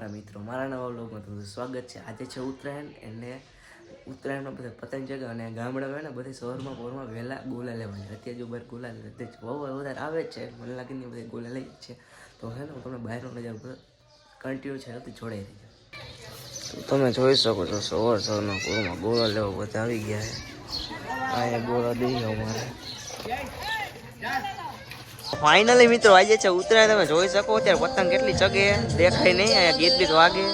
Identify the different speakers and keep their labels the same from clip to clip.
Speaker 1: મારા મિત્રો, મારા નવા વ્લોગમાં તમારું સ્વાગત છે। આજે છે ઉત્તરાયણ અને ઉત્તરાયણમાં બધા પતંગ ચગે અને ગામડામાં ને બધી શહેરમાં પોરમાં વહેલા ગોલા લેવાના। અત્યારે જો બહાર ગોલા લેતે જ બહુ વધારે આવે જ છે, મને લાગે ને બધા ગોલા લઈ જ છે। તો હે ને હું તમને બહારનો નજારો કન્ટિન્યુ છે તો જોડાઈ રહીજો। તો તમે જોઈ શકો છો સવારના પોરમાં ગોલા લેવા બધા આવી ગયા છે। અહીંયા ગોલા દઈ અમારે ફાઇનલી મિત્રો આજે છે ઉત્તરાયણ। તમે જોઈ શકો અત્યારે પતંગ કેટલી ચગે દેખાય નહીં, અહીંયા ગીત બીત વાગે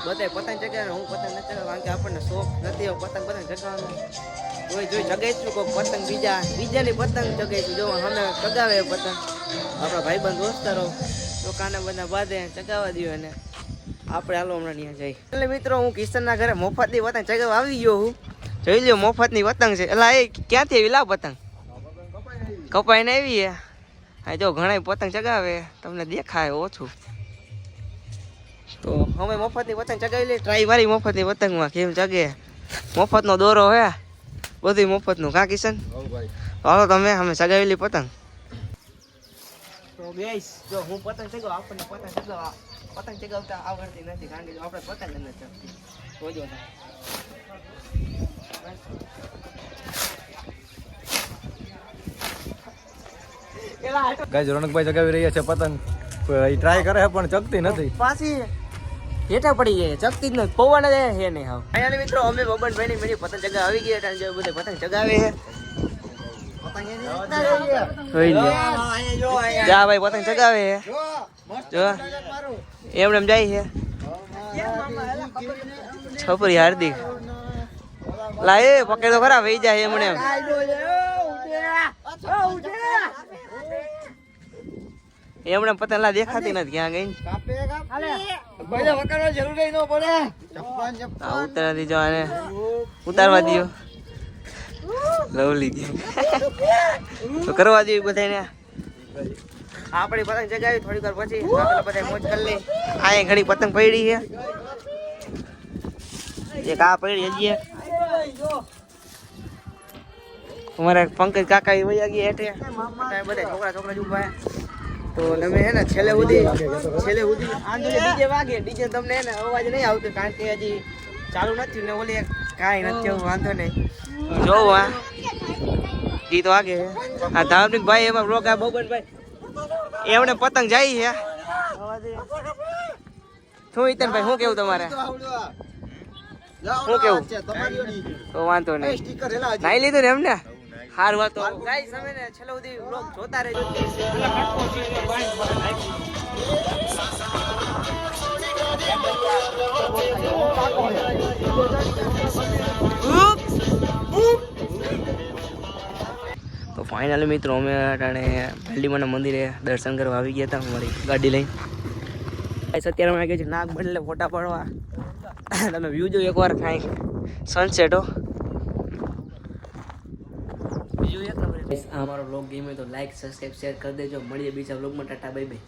Speaker 1: બધા પતંગ ચગે। હું પતંગ નથી ચગાવ કારણ કે આપણને શોખ નથી પતંગ ચગાવવાનો। જોઈ ચગાવીશું કોઈક પતંગ બીજાની પતંગ ચગાવીશું। જો અમે ચગાવે પતંગ આપણા ભાઈબંધ દોસ્તારો તો કાને બધા બાંધે ચગાવવા દો અને આપણે હાલો હમણાં ત્યાં જઈ। એટલે મિત્રો હું કિશનના ઘરે મફતની પતંગ ચગાવવા આવી ગયો હું। જોઈ લ્યો મફતની પતંગ છે। એટલે એ ક્યાંથી આવી લાવ પતંગ કપાઈને આવી હે। હા જો ઘણા પતંગ ચગાવે તમને દેખાય ઓછું, તો અમે મફતની પતંગ ચગાવી લઈએ। ટ્રાય મારી મફતની પતંગમાં કેમ ચગે। મફતનો દોરો હે બધું મફતનું કા કિશન? હાલો તમે અમે ચગાવી લઈ પતંગ। તો ગાઈસ જો હું પતંગ ચગાવ આપણને પતંગ ચગાવતા આવડતી નથી કારણ કે આપણે પતંગ નથી ચગતી જોજો
Speaker 2: ગાઈસ રોનકભાઈ ચગાવી રહ્યા છે પતંગ, ટ્રાય કરે છે પણ ચગતી નથી,
Speaker 1: પાછી હેઠા પડી જાય ચગતી જ નથી, પવન જ હે નહીં હાવ। અહીંયા મિત્રો અમે બબનભાઈ ની મેરી પતંગ ચગાવ આવી ગયા છે, બધે પતંગ ચગાવે છે। જા ભાઈ પતંગ ચગાવે છે જો એમ જાય છે છપરી હાર્દિક લા એ પકડે તો ખરા વહી જાય એમને એમને પતંગ લા દેખાતી નથી ક્યાં ગઈ। ઉતારવા દીજો આને ઉતારવા દો લવલી તો કરવા દઈએ બધાને। આપણી પતંગ જગાવી થોડીક વાર પછી બધા મોજ કરી લે। અહીંયા ઘણી પતંગ પડી છે, એક આ પડી હજી અમારા પંકજ કાકા વયા ગયા હેઠે બધા છોકરા જ ઉભા। તો તમે હે ને છેલ્લે સુધી ડીજે વાગે ડીજે તમને હે ને અવાજ નહીં આવતો કારણ કે હજી ચાલુ નથી ને ઓલી કાંઈ નથી વાંધો નહીં। જો આ ગીત વાગે આ ધાર્મિક ભાઈ એમાં રોગા બબનભાઈ એમને પતંગ જાય છે। શું ઈતનભાઈ શું કેવું તમારે? શું કેવું? તો વાંધો નહીં નાઈ લીધું ને એમને સારું વાત। તો ગાઈસ અમે ને છેલ્લે સુધી વ્લોગ જોતા રહેજો। તો ફાઇનલી મિત્રો અમે અટાણે ભેલ્ડીમાના મંદિરે દર્શન કરવા આવી ગયા હતા અમારી ગાડી લઈને। અત્યારે અમે ગયા છે નાગ બદલે ફોટા પાડવા। તમે વ્યૂ જો એકવાર કાંઈ સનસેટ હો બીજું એક નંબર। આ અમારો વ્લોગ ગમ્યો તો લાઈક સબસ્ક્રાઈબ શેર કરી દેજો। મળીએ બીજા વ્લોગમાં, ટાટા બાય બાય।